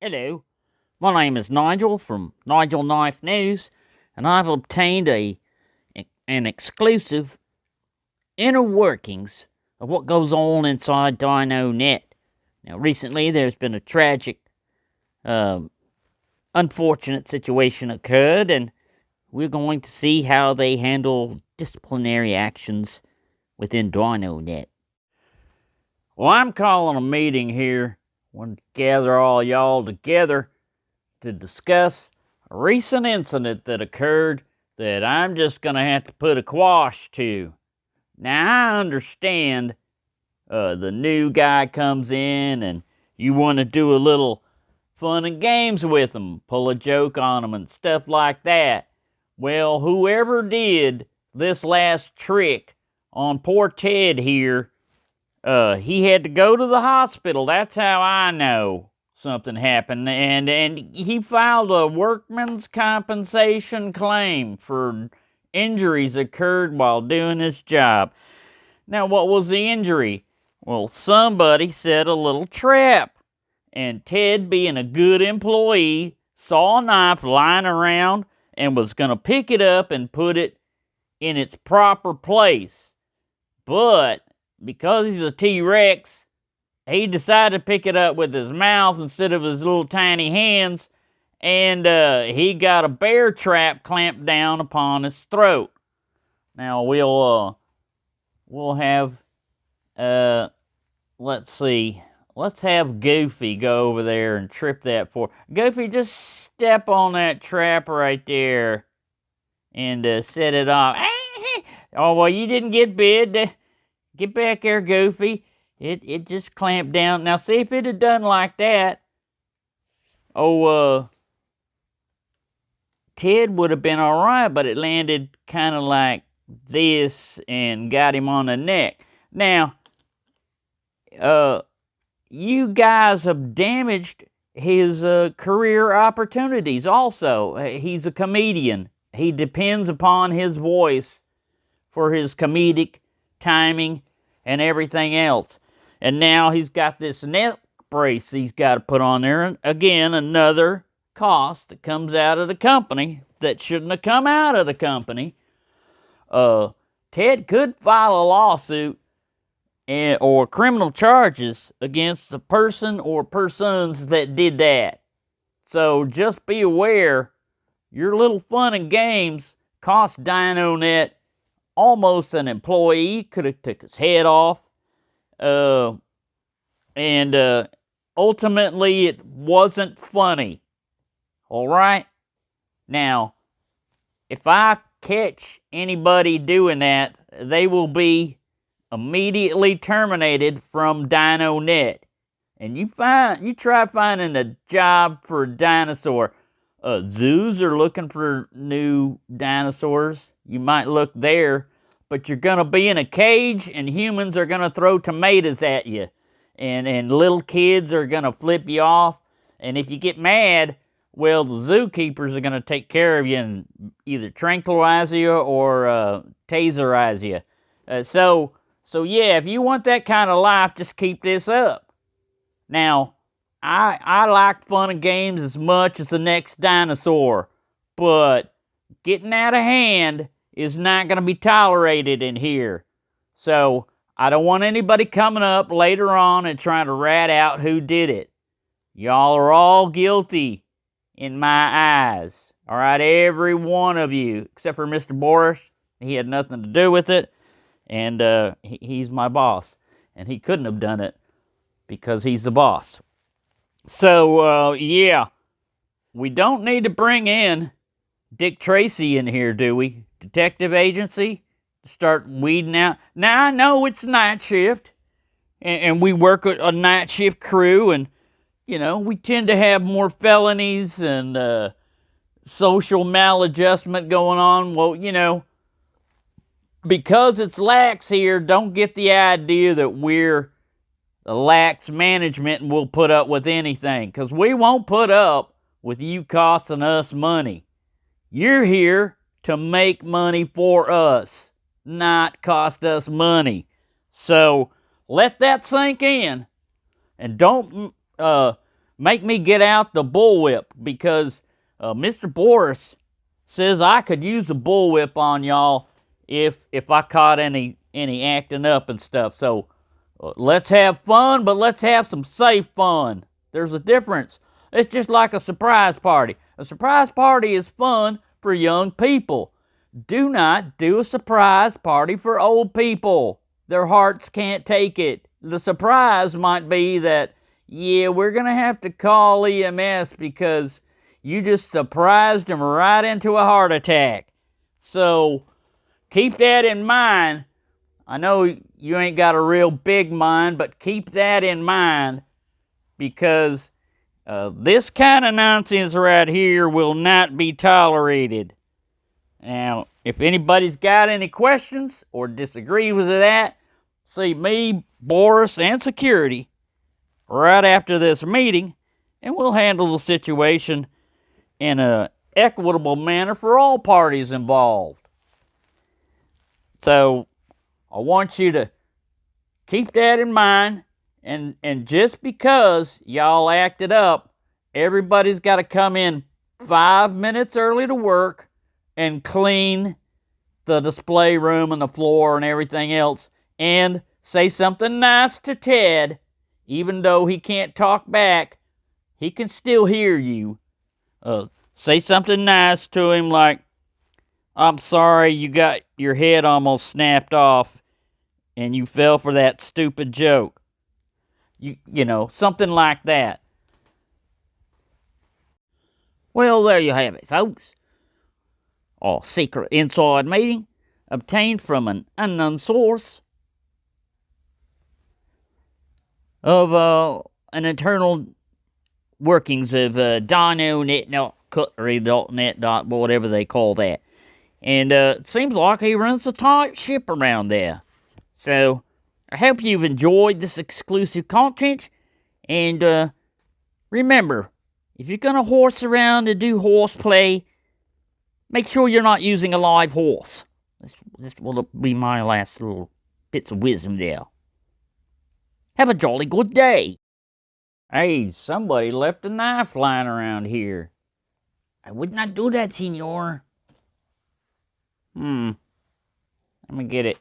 Hello, my name is Nigel from Nigel Knife News, and I've obtained an exclusive inner workings of what goes on inside Dyno Net. Now, recently there's been a tragic, um, unfortunate situation occurred, and we're going to see how they handle disciplinary actions within Dyno Net. Well, I'm calling a meeting here. Want to gather all y'all together to discuss a recent incident that occurred that I'm just going to have to put a quash to. Now, I understand the new guy comes in and you want to do a little fun and games with him, pull a joke on him and stuff like that. Well, whoever did this last trick on poor Ted here, he had to go to the hospital. That's how I know something happened, and he filed a workman's compensation claim for injuries occurred while doing his job. Now, what was the injury? Well, somebody set a little trap, and Ted, being a good employee, saw a knife lying around and was going to pick it up and put it in its proper place. But because he's a T-Rex, he decided to pick it up with his mouth instead of his little tiny hands, and he got a bear trap clamped down upon his throat. Now we'll have let's see. Let's have Goofy go over there and trip that for. Goofy, just step on that trap right there and set it off. Oh, well, you didn't get bit. Get back there, Goofy. It just clamped down. Now, see, if it had done like that, Ted would have been all right, but it landed kind of like this and got him on the neck. Now, you guys have damaged his career opportunities also. He's a comedian. He depends upon his voice for his comedic timing and everything else. And now he's got this neck brace he's got to put on there. And again, another cost that comes out of the company that shouldn't have come out of the company. Ted could file a lawsuit or criminal charges against the person or persons that did that. So just be aware, your little fun and games cost Dyno Net almost an employee. Could have took his head off. And ultimately it wasn't funny. All right? Now, if I catch anybody doing that, they will be immediately terminated from Dyno Net. And you try finding a job for a dinosaur. Zoos are looking for new dinosaurs. You might look there, but you're going to be in a cage and humans are going to throw tomatoes at you. And little kids are going to flip you off. And if you get mad, well, the zookeepers are going to take care of you and either tranquilize you or taserize you. So yeah, if you want that kind of life, just keep this up. Now, I like fun and games as much as the next dinosaur, but getting out of hand is not going to be tolerated in here. So I don't want anybody coming up later on and trying to rat out who did it. Y'all are all guilty in my eyes. All right, every one of you, except for Mr. Boris. He had nothing to do with it, and he's my boss. And he couldn't have done it because he's the boss. So, yeah, we don't need to bring in Dick Tracy in here, do we? Detective agency? Start weeding out. Now, I know it's night shift, and we work a night shift crew, and, you know, we tend to have more felonies and social maladjustment going on. Well, you know, because it's lax here, don't get the idea that we're the lax management and we'll put up with anything, because we won't put up with you costing us money. You're here to make money for us, not cost us money. So let that sink in, and don't make me get out the bullwhip, because Mr. Boris says I could use a bullwhip on y'all if I caught any acting up and stuff. So let's have fun, but let's have some safe fun. There's a difference. It's just like a surprise party. A surprise party is fun for young people. Do not do a surprise party for old people. Their hearts can't take it. The surprise might be that, yeah, we're going to have to call EMS because you just surprised him right into a heart attack. So keep that in mind. I know you ain't got a real big mind, but keep that in mind, because this kind of nonsense right here will not be tolerated. Now, if anybody's got any questions or disagree with that, see me, Boris, and security right after this meeting, and we'll handle the situation in an equitable manner for all parties involved. So I want you to keep that in mind, and just because y'all acted up, everybody's got to come in 5 minutes early to work and clean the display room and the floor and everything else, and say something nice to Ted. Even though he can't talk back, he can still hear you. Say something nice to him like, I'm sorry you got your head almost snapped off and you fell for that stupid joke. You know, something like that. Well, there you have it, folks. A secret inside meeting obtained from an unknown source of an internal workings of Dyno Net Cutlery, .net, whatever they call that. And it seems like he runs a tight ship around there. So I hope you've enjoyed this exclusive content. And remember, if you're going to horse around and do horseplay, make sure you're not using a live horse. This will be my last little bits of wisdom there. Have a jolly good day. Hey, somebody left a knife lying around here. I would not do that, senor. Let me get it.